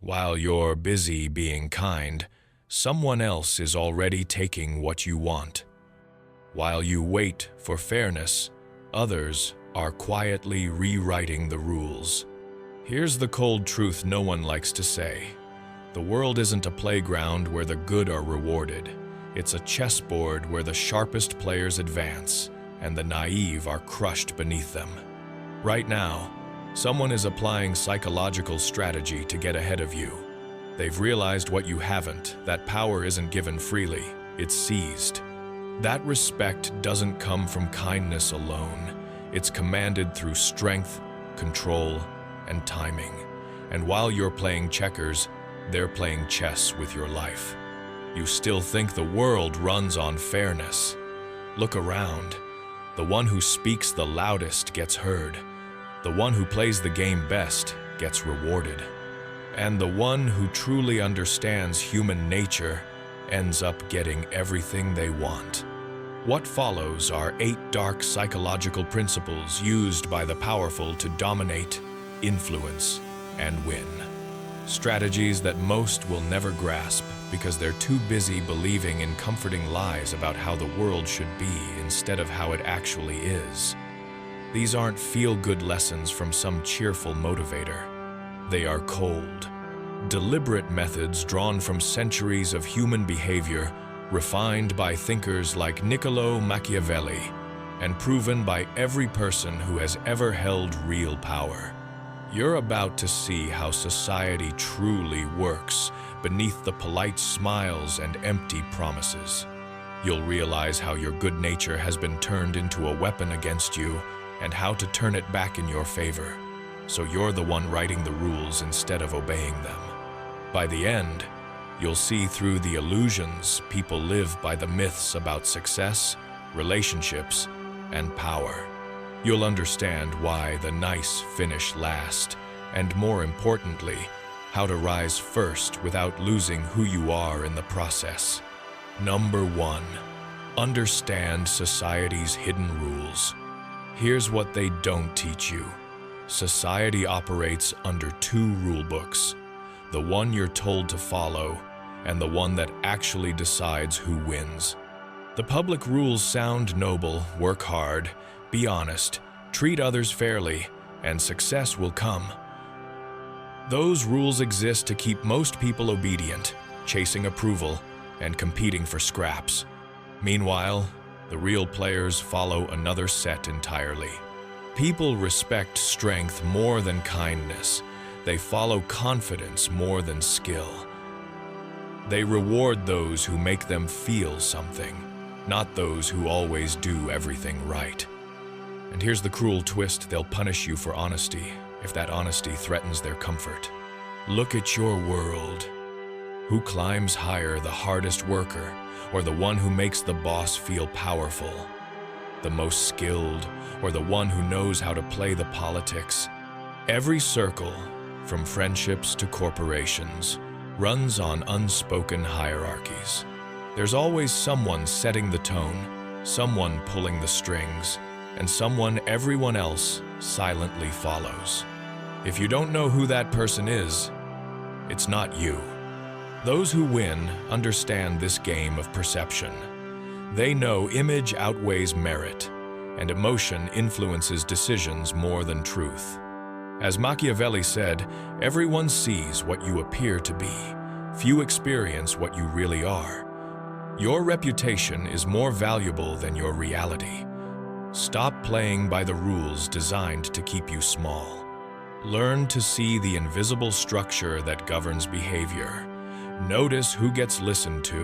While you're busy being kind, someone else is already taking what you want. While you wait for fairness, others are quietly rewriting the rules. Here's the cold truth no one likes to say. The world isn't a playground where the good are rewarded. It's a chessboard where the sharpest players advance and the naive are crushed beneath them. Right now, someone is applying psychological strategy to get ahead of you. They've realized what you haven't, that power isn't given freely, it's seized. That respect doesn't come from kindness alone. It's commanded through strength, control, and timing. And while you're playing checkers, they're playing chess with your life. You still think the world runs on fairness. Look around. The one who speaks the loudest gets heard. The one who plays the game best gets rewarded. And the one who truly understands human nature ends up getting everything they want. What follows are 8 dark psychological principles used by the powerful to dominate, influence, and win. Strategies that most will never grasp because they're too busy believing in comforting lies about how the world should be instead of how it actually is. These aren't feel-good lessons from some cheerful motivator. They are cold, deliberate methods drawn from centuries of human behavior, refined by thinkers like Niccolo Machiavelli, and proven by every person who has ever held real power. You're about to see how society truly works beneath the polite smiles and empty promises. You'll realize how your good nature has been turned into a weapon against you and how to turn it back in your favor, so you're the one writing the rules instead of obeying them. By the end, you'll see through the illusions people live by the myths about success, relationships, and power. You'll understand why the nice finish last, and more importantly, how to rise first without losing who you are in the process. Number 1, understand society's hidden rules. Here's what they don't teach you. Society operates under 2 rule books, the one you're told to follow and the one that actually decides who wins. The public rules sound noble: work hard, be honest, treat others fairly, and success will come. Those rules exist to keep most people obedient, chasing approval, and competing for scraps. Meanwhile, the real players follow another set entirely. People respect strength more than kindness. They follow confidence more than skill. They reward those who make them feel something, not those who always do everything right. And here's the cruel twist: they'll punish you for honesty if that honesty threatens their comfort. Look at your world. Who climbs higher, the hardest worker, or the one who makes the boss feel powerful? The most skilled, or the one who knows how to play the politics? Every circle, from friendships to corporations, runs on unspoken hierarchies. There's always someone setting the tone, someone pulling the strings, and someone everyone else silently follows. If you don't know who that person is, it's not you. Those who win understand this game of perception. They know image outweighs merit, and emotion influences decisions more than truth. As Machiavelli said, everyone sees what you appear to be. Few experience what you really are. Your reputation is more valuable than your reality. Stop playing by the rules designed to keep you small. Learn to see the invisible structure that governs behavior. Notice who gets listened to,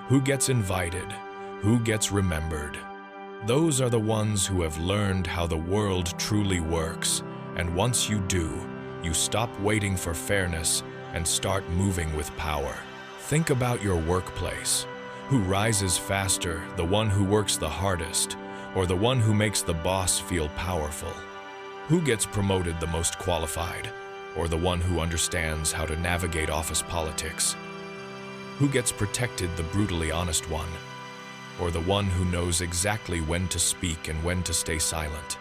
who gets invited, who gets remembered. Those are the ones who have learned how the world truly works, and once you do, you stop waiting for fairness and start moving with power. Think about your workplace. Who rises faster, the one who works the hardest, or the one who makes the boss feel powerful? Who gets promoted the most qualified, or the one who understands how to navigate office politics? Who gets protected, the brutally honest one, or the one who knows exactly when to speak and when to stay silent?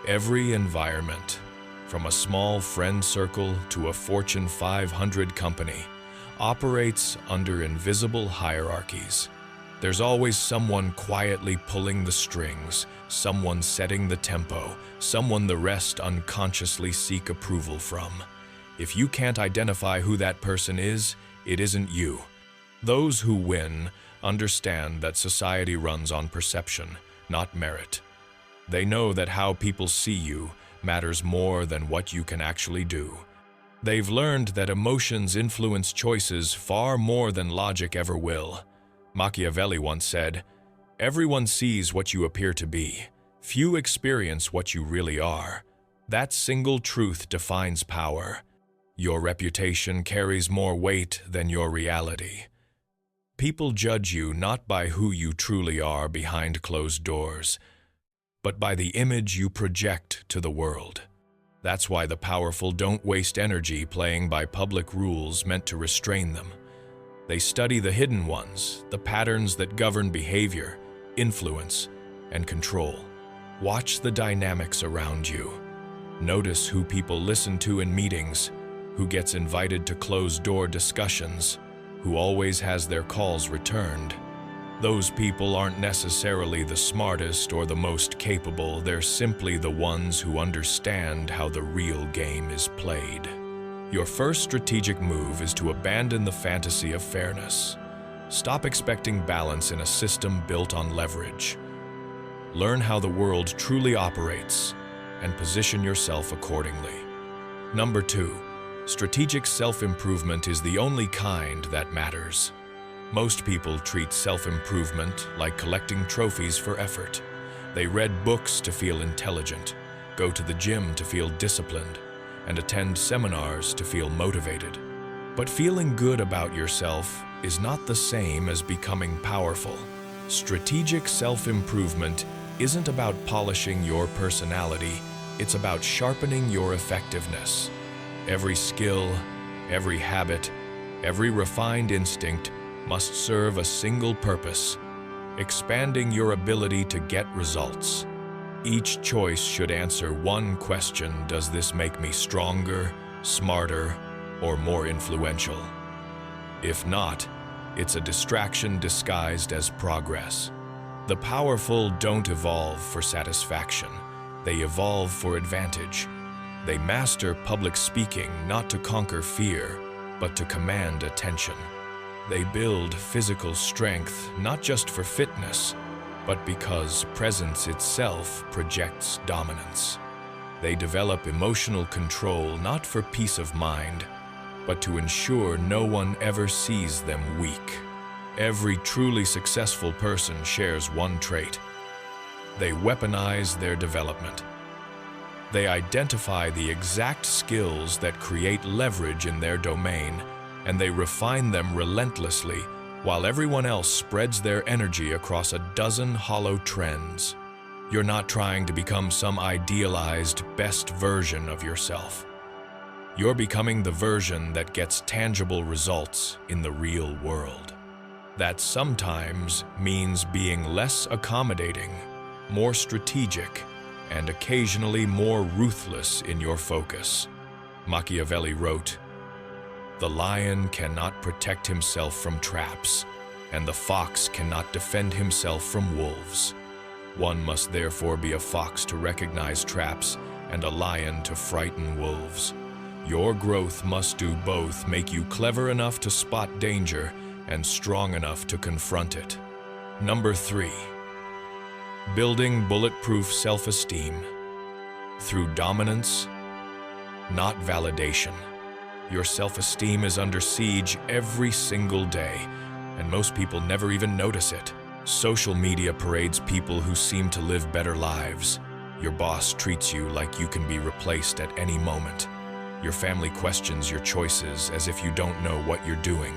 Every environment, from a small friend circle to a Fortune 500 company, operates under invisible hierarchies. There's always someone quietly pulling the strings, someone setting the tempo, someone the rest unconsciously seek approval from. If you can't identify who that person is, it isn't you. Those who win understand that society runs on perception, not merit. They know that how people see you matters more than what you can actually do. They've learned that emotions influence choices far more than logic ever will. Machiavelli once said, "Everyone sees what you appear to be. Few experience what you really are." That single truth defines power. Your reputation carries more weight than your reality. People judge you not by who you truly are behind closed doors, but by the image you project to the world. That's why the powerful don't waste energy playing by public rules meant to restrain them. They study the hidden ones, the patterns that govern behavior, influence, and control. Watch the dynamics around you. Notice who people listen to in meetings, who gets invited to closed-door discussions, who always has their calls returned. Those people aren't necessarily the smartest or the most capable, they're simply the ones who understand how the real game is played. Your first strategic move is to abandon the fantasy of fairness. Stop expecting balance in a system built on leverage. Learn how the world truly operates and position yourself accordingly. Number 2, strategic self-improvement is the only kind that matters. Most people treat self-improvement like collecting trophies for effort. They read books to feel intelligent, go to the gym to feel disciplined, and attend seminars to feel motivated. But feeling good about yourself is not the same as becoming powerful. Strategic self-improvement isn't about polishing your personality, it's about sharpening your effectiveness. Every skill, every habit, every refined instinct must serve a single purpose: expanding your ability to get results. Each choice should answer one question: does this make me stronger, smarter, or more influential? If not, it's a distraction disguised as progress. The powerful don't evolve for satisfaction. They evolve for advantage. They master public speaking not to conquer fear, but to command attention. They build physical strength not just for fitness, but because presence itself projects dominance. They develop emotional control not for peace of mind, but to ensure no one ever sees them weak. Every truly successful person shares one trait: they weaponize their development. They identify the exact skills that create leverage in their domain, and they refine them relentlessly while everyone else spreads their energy across a dozen hollow trends. You're not trying to become some idealized best version of yourself. You're becoming the version that gets tangible results in the real world. That sometimes means being less accommodating, more strategic, and occasionally more ruthless in your focus. Machiavelli wrote, "The lion cannot protect himself from traps, and the fox cannot defend himself from wolves. One must therefore be a fox to recognize traps and a lion to frighten wolves. Your growth must do both: make you clever enough to spot danger and strong enough to confront it." Number 3, building bulletproof self-esteem through dominance, not validation. Your self-esteem is under siege every single day, and most people never even notice it. Social media parades people who seem to live better lives. Your boss treats you like you can be replaced at any moment. Your family questions your choices as if you don't know what you're doing.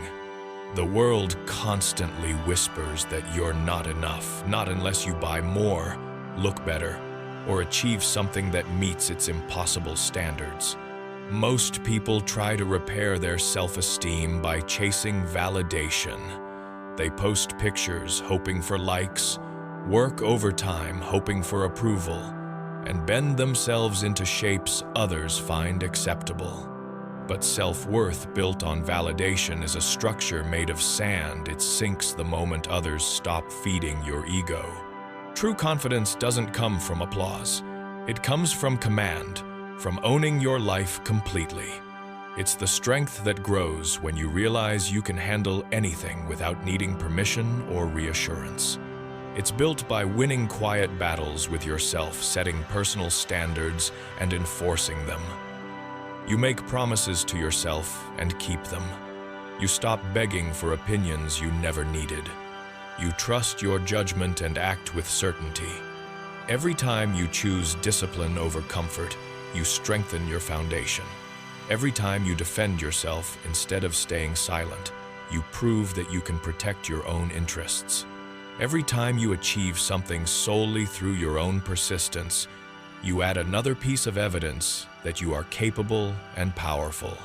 The world constantly whispers that you're not enough, not unless you buy more, look better, or achieve something that meets its impossible standards. Most people try to repair their self-esteem by chasing validation. They post pictures hoping for likes, work overtime hoping for approval, and bend themselves into shapes others find acceptable. But self-worth built on validation is a structure made of sand. It sinks the moment others stop feeding your ego. True confidence doesn't come from applause. It comes from command, from owning your life completely. It's the strength that grows when you realize you can handle anything without needing permission or reassurance. It's built by winning quiet battles with yourself, setting personal standards and enforcing them. You make promises to yourself and keep them. You stop begging for opinions you never needed. You trust your judgment and act with certainty. Every time you choose discipline over comfort, you strengthen your foundation. Every time you defend yourself instead of staying silent, you prove that you can protect your own interests. Every time you achieve something solely through your own persistence, you add another piece of evidence that you are capable and powerful.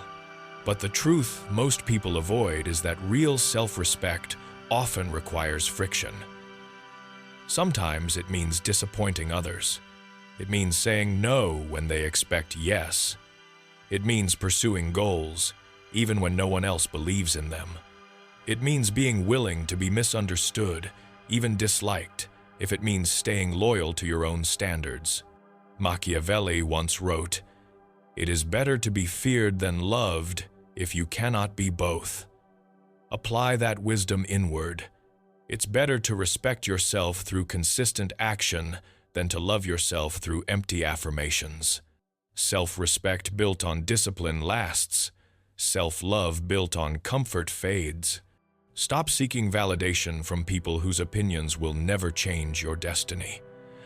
But the truth most people avoid is that real self-respect often requires friction. Sometimes it means disappointing others. It means saying no when they expect yes. It means pursuing goals, even when no one else believes in them. It means being willing to be misunderstood, even disliked, if it means staying loyal to your own standards. Machiavelli once wrote, "It is better to be feared than loved if you cannot be both." Apply that wisdom inward. It's better to respect yourself through consistent action than to love yourself through empty affirmations. Self-respect built on discipline lasts. Self-love built on comfort fades. Stop seeking validation from people whose opinions will never change your destiny.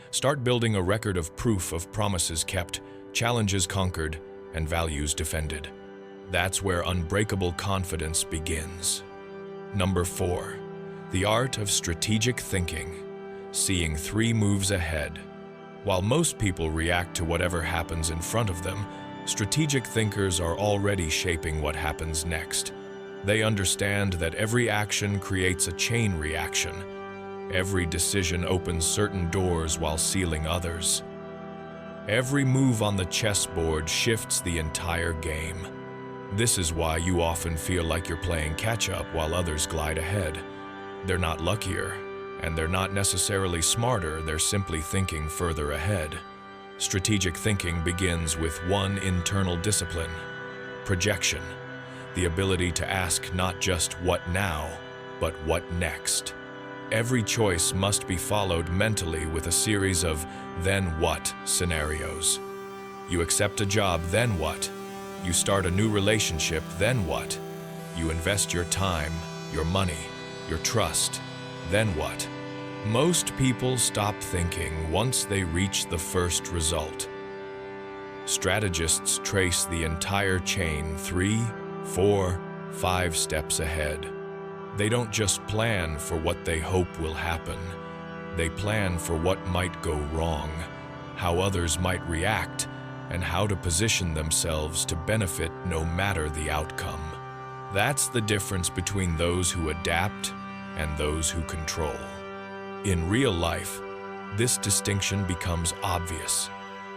Start building a record of proof of promises kept, challenges conquered, and values defended. That's where unbreakable confidence begins. Number 4, the art of strategic thinking, seeing 3 moves ahead. While most people react to whatever happens in front of them, strategic thinkers are already shaping what happens next. They understand that every action creates a chain reaction. Every decision opens certain doors while sealing others. Every move on the chessboard shifts the entire game. This is why you often feel like you're playing catch-up while others glide ahead. They're not luckier, and they're not necessarily smarter, they're simply thinking further ahead. Strategic thinking begins with one internal discipline: projection, the ability to ask not just what now, but what next. Every choice must be followed mentally with a series of then what scenarios. You accept a job, then what? You start a new relationship, then what? You invest your time, your money, your trust, then what? Most people stop thinking once they reach the first result. Strategists trace the entire chain 3, 4, 5 steps ahead. They don't just plan for what they hope will happen. They plan for what might go wrong, how others might react, and how to position themselves to benefit no matter the outcome. That's the difference between those who adapt and those who control. In real life, this distinction becomes obvious.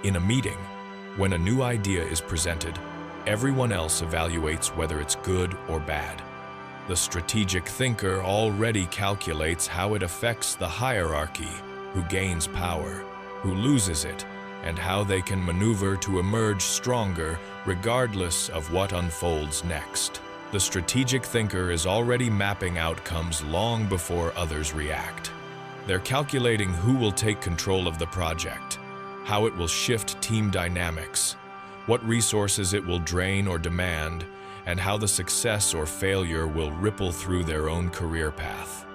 In a meeting, when a new idea is presented, everyone else evaluates whether it's good or bad. The strategic thinker already calculates how it affects the hierarchy, who gains power, who loses it, and how they can maneuver to emerge stronger regardless of what unfolds next. The strategic thinker is already mapping outcomes long before others react. They're calculating who will take control of the project, how it will shift team dynamics, what resources it will drain or demand, and how the success or failure will ripple through their own career path.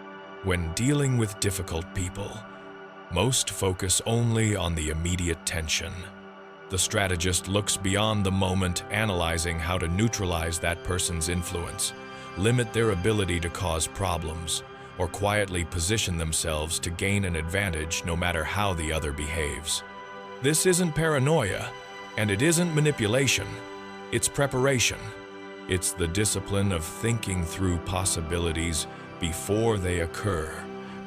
When dealing with difficult people, most focus only on the immediate tension. The strategist looks beyond the moment, analyzing how to neutralize that person's influence, limit their ability to cause problems, or quietly position themselves to gain an advantage no matter how the other behaves. This isn't paranoia, and it isn't manipulation. It's preparation. It's the discipline of thinking through possibilities before they occur,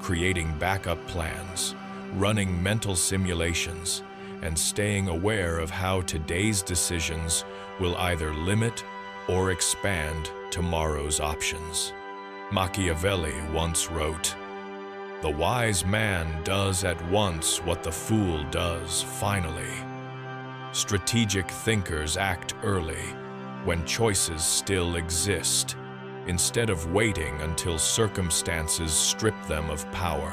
creating backup plans, running mental simulations, and staying aware of how today's decisions will either limit or expand tomorrow's options. Machiavelli once wrote, "The wise man does at once what the fool does finally." Strategic thinkers act early, when choices still exist, instead of waiting until circumstances strip them of power.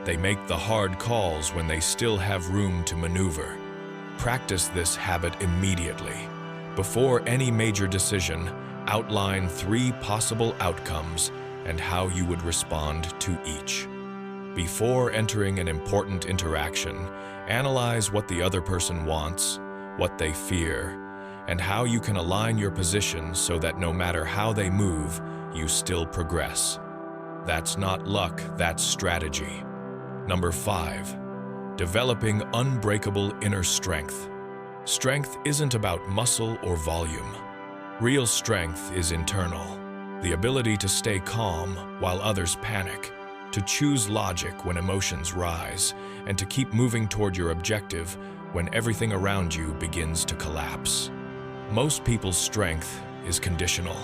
They make the hard calls when they still have room to maneuver. Practice this habit immediately. Before any major decision, outline 3 possible outcomes and how you would respond to each. Before entering an important interaction, analyze what the other person wants, what they fear, and how you can align your position so that no matter how they move, you still progress. That's not luck, that's strategy. Number 5, developing unbreakable inner strength. Strength isn't about muscle or volume. Real strength is internal. The ability to stay calm while others panic, to choose logic when emotions rise, and to keep moving toward your objective when everything around you begins to collapse. Most people's strength is conditional.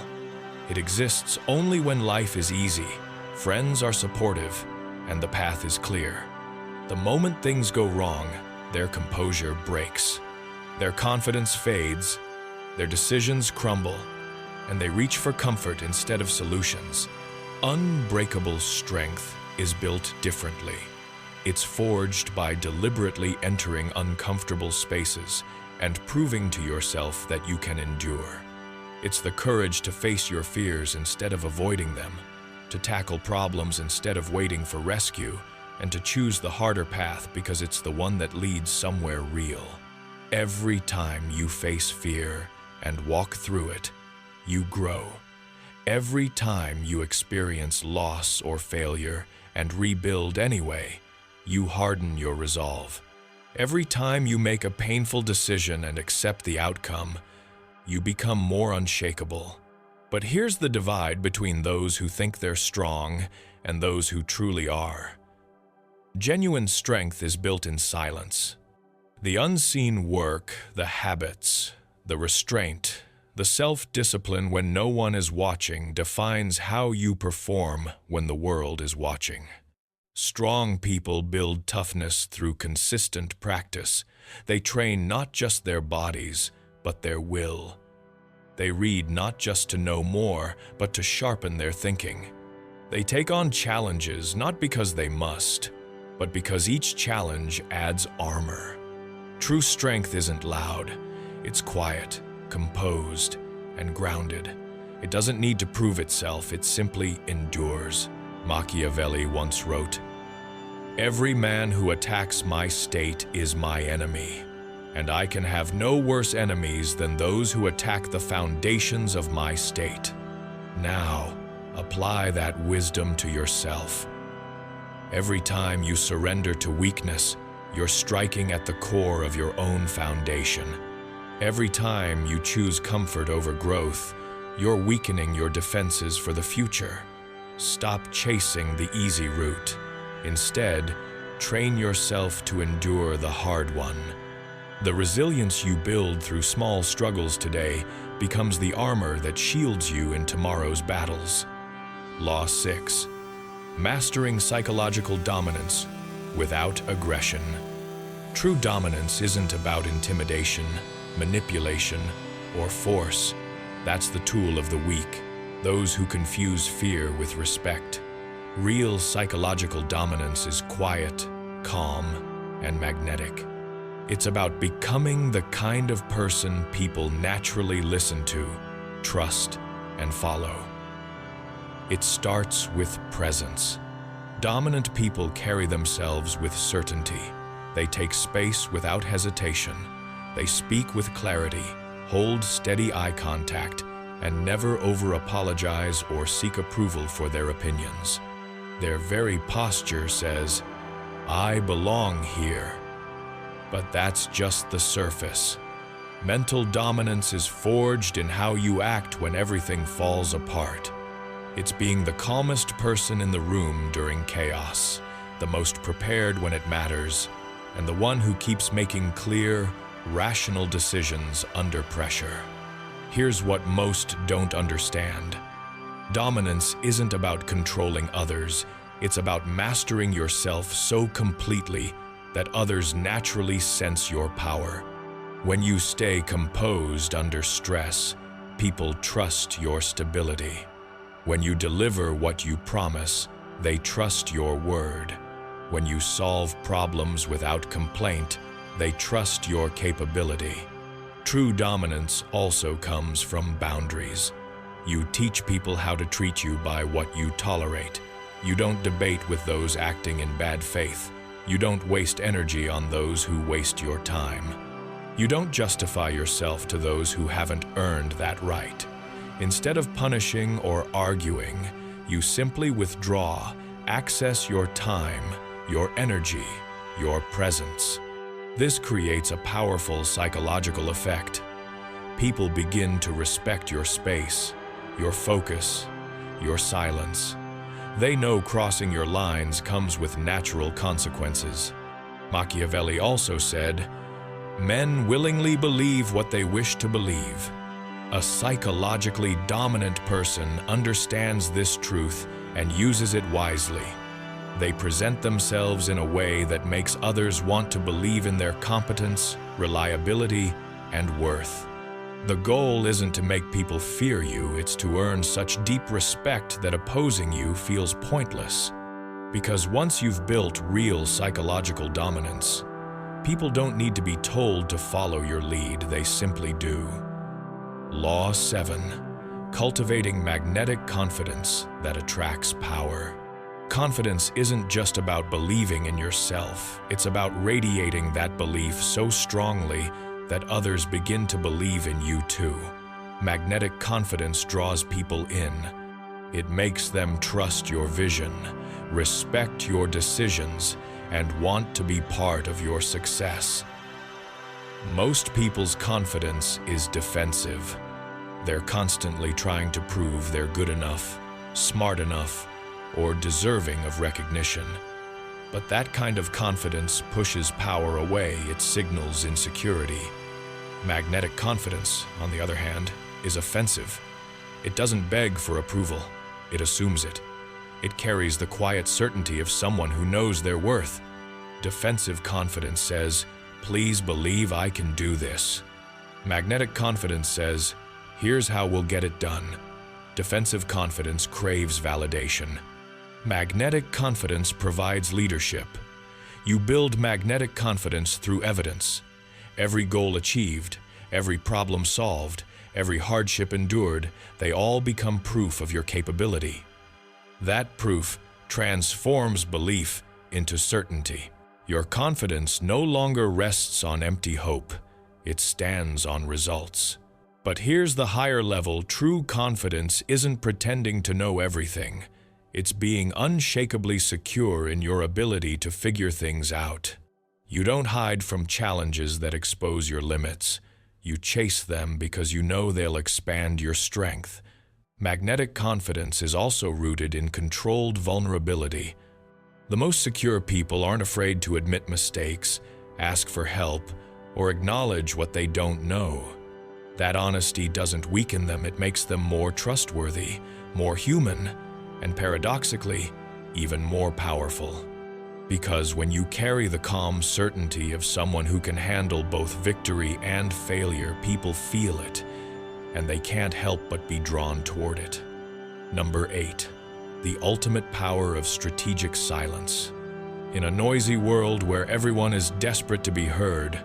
It exists only when life is easy, friends are supportive, and the path is clear. The moment things go wrong, their composure breaks. Their confidence fades, their decisions crumble, and they reach for comfort instead of solutions. Unbreakable strength is built differently. It's forged by deliberately entering uncomfortable spaces and proving to yourself that you can endure. It's the courage to face your fears instead of avoiding them, to tackle problems instead of waiting for rescue, and to choose the harder path because it's the one that leads somewhere real. Every time you face fear and walk through it, you grow. Every time you experience loss or failure and rebuild anyway, you harden your resolve. Every time you make a painful decision and accept the outcome, you become more unshakable. But here's the divide between those who think they're strong and those who truly are. Genuine strength is built in silence. The unseen work, the habits, the restraint, the self-discipline when no one is watching defines how you perform when the world is watching. Strong people build toughness through consistent practice. They train not just their bodies, but their will. They read not just to know more, but to sharpen their thinking. They take on challenges not because they must, but because each challenge adds armor. True strength isn't loud. It's quiet, composed, and grounded. It doesn't need to prove itself, it simply endures. Machiavelli once wrote, "Every man who attacks my state is my enemy, and I can have no worse enemies than those who attack the foundations of my state." Now, apply that wisdom to yourself. Every time you surrender to weakness, you're striking at the core of your own foundation. Every time you choose comfort over growth, you're weakening your defenses for the future. Stop chasing the easy route. Instead, train yourself to endure the hard one. The resilience you build through small struggles today becomes the armor that shields you in tomorrow's battles. Law 6. Mastering psychological dominance without aggression. True dominance isn't about intimidation, manipulation, or force. That's the tool of the weak, those who confuse fear with respect. Real psychological dominance is quiet, calm, and magnetic. It's about becoming the kind of person people naturally listen to, trust, and follow. It starts with presence. Dominant people carry themselves with certainty. They take space without hesitation. They speak with clarity, hold steady eye contact, and never over-apologize or seek approval for their opinions. Their very posture says, "I belong here." But that's just the surface. Mental dominance is forged in how you act when everything falls apart. It's being the calmest person in the room during chaos, the most prepared when it matters, and the one who keeps making clear, rational decisions under pressure. Here's what most don't understand. Dominance isn't about controlling others, it's about mastering yourself so completely that others naturally sense your power. When you stay composed under stress, people trust your stability. When you deliver what you promise, they trust your word. When you solve problems without complaint, they trust your capability. True dominance also comes from boundaries. You teach people how to treat you by what you tolerate. You don't debate with those acting in bad faith. You don't waste energy on those who waste your time. You don't justify yourself to those who haven't earned that right. Instead of punishing or arguing, you simply withdraw, access your time, your energy, your presence. This creates a powerful psychological effect. People begin to respect your space, your focus, your silence. They know crossing your lines comes with natural consequences. Machiavelli also said, "Men willingly believe what they wish to believe." A psychologically dominant person understands this truth and uses it wisely. They present themselves in a way that makes others want to believe in their competence, reliability, and worth. The goal isn't to make people fear you, it's to earn such deep respect that opposing you feels pointless. Because once you've built real psychological dominance, people don't need to be told to follow your lead, they simply do. Law 7. Cultivating magnetic confidence that attracts power. Confidence isn't just about believing in yourself, it's about radiating that belief so strongly that others begin to believe in you too. Magnetic confidence draws people in. It makes them trust your vision, respect your decisions, and want to be part of your success. Most people's confidence is defensive. They're constantly trying to prove they're good enough, smart enough, or deserving of recognition. But that kind of confidence pushes power away, it signals insecurity. Magnetic confidence, on the other hand, is offensive. It doesn't beg for approval, it assumes it. It carries the quiet certainty of someone who knows their worth. Defensive confidence says, "Please believe I can do this." Magnetic confidence says, "Here's how we'll get it done." Defensive confidence craves validation. Magnetic confidence provides leadership. You build magnetic confidence through evidence. Every goal achieved, every problem solved, every hardship endured, they all become proof of your capability. That proof transforms belief into certainty. Your confidence no longer rests on empty hope, it stands on results. But here's the higher level: true confidence isn't pretending to know everything. It's being unshakably secure in your ability to figure things out. You don't hide from challenges that expose your limits. You chase them because you know they'll expand your strength. Magnetic confidence is also rooted in controlled vulnerability. The most secure people aren't afraid to admit mistakes, ask for help, or acknowledge what they don't know. That honesty doesn't weaken them, it makes them more trustworthy, more human, and paradoxically, even more powerful. Because when you carry the calm certainty of someone who can handle both victory and failure, people feel it, and they can't help but be drawn toward it. Number 8. The ultimate power of strategic silence. In a noisy world where everyone is desperate to be heard,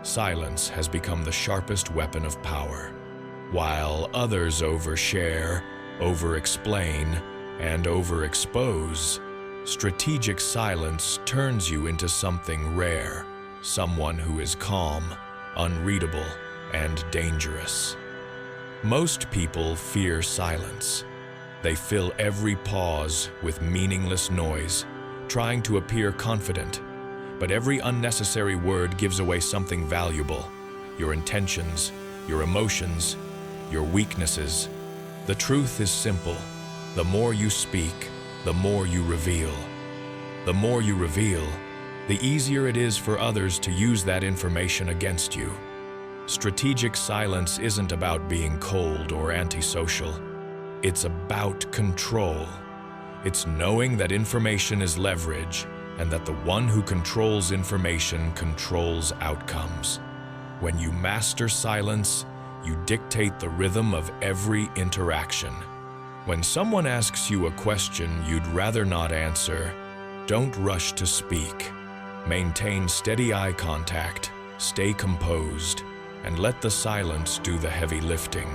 silence has become the sharpest weapon of power. While others overshare, over-explain, and overexpose, strategic silence turns you into something rare, someone who is calm, unreadable, and dangerous. Most people fear silence. They fill every pause with meaningless noise, trying to appear confident. But every unnecessary word gives away something valuable: your intentions, your emotions, your weaknesses. The truth is simple. The more you speak, the more you reveal. The more you reveal, the easier it is for others to use that information against you. Strategic silence isn't about being cold or antisocial. It's about control. It's knowing that information is leverage and that the one who controls information controls outcomes. When you master silence, you dictate the rhythm of every interaction. When someone asks you a question you'd rather not answer, don't rush to speak. Maintain steady eye contact, stay composed, and let the silence do the heavy lifting.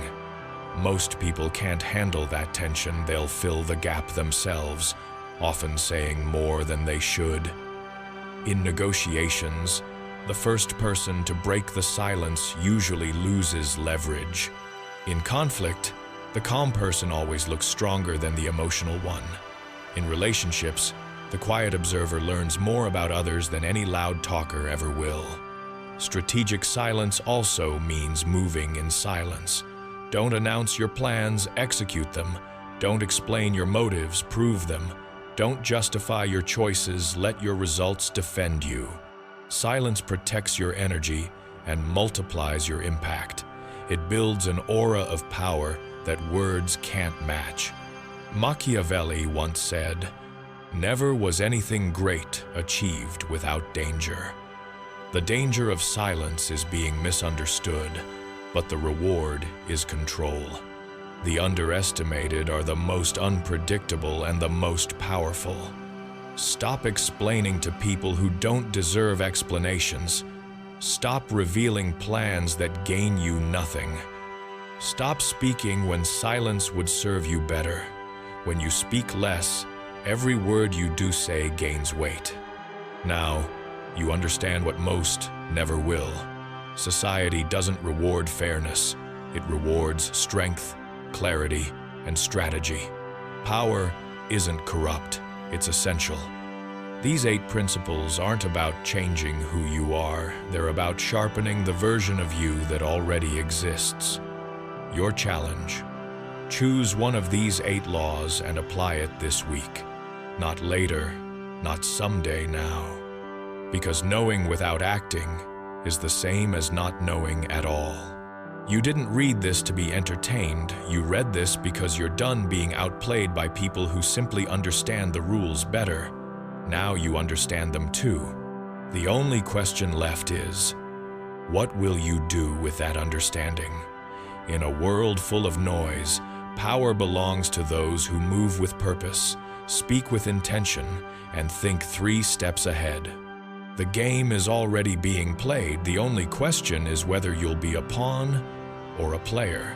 Most people can't handle that tension. They'll fill the gap themselves, often saying more than they should. In negotiations, the first person to break the silence usually loses leverage. In conflict, the calm person always looks stronger than the emotional one. In relationships, the quiet observer learns more about others than any loud talker ever will. Strategic silence also means moving in silence. Don't announce your plans, execute them. Don't explain your motives, prove them. Don't justify your choices, let your results defend you. Silence protects your energy and multiplies your impact. It builds an aura of power that words can't match. Machiavelli once said, "Never was anything great achieved without danger." The danger of silence is being misunderstood, but the reward is control. The underestimated are the most unpredictable and the most powerful. Stop explaining to people who don't deserve explanations. Stop revealing plans that gain you nothing. Stop speaking when silence would serve you better. When you speak less, every word you do say gains weight. Now, you understand what most never will. Society doesn't reward fairness. It rewards strength, clarity, and strategy. Power isn't corrupt. It's essential. These 8 principles aren't about changing who you are. They're about sharpening the version of you that already exists. Your challenge: choose one of these 8 laws and apply it this week. Not later, not someday now. Because knowing without acting is the same as not knowing at all. You didn't read this to be entertained. You read this because you're done being outplayed by people who simply understand the rules better. Now you understand them too. The only question left is, what will you do with that understanding? In a world full of noise, power belongs to those who move with purpose, speak with intention, and think 3 steps ahead. The game is already being played. The only question is whether you'll be a pawn or a player.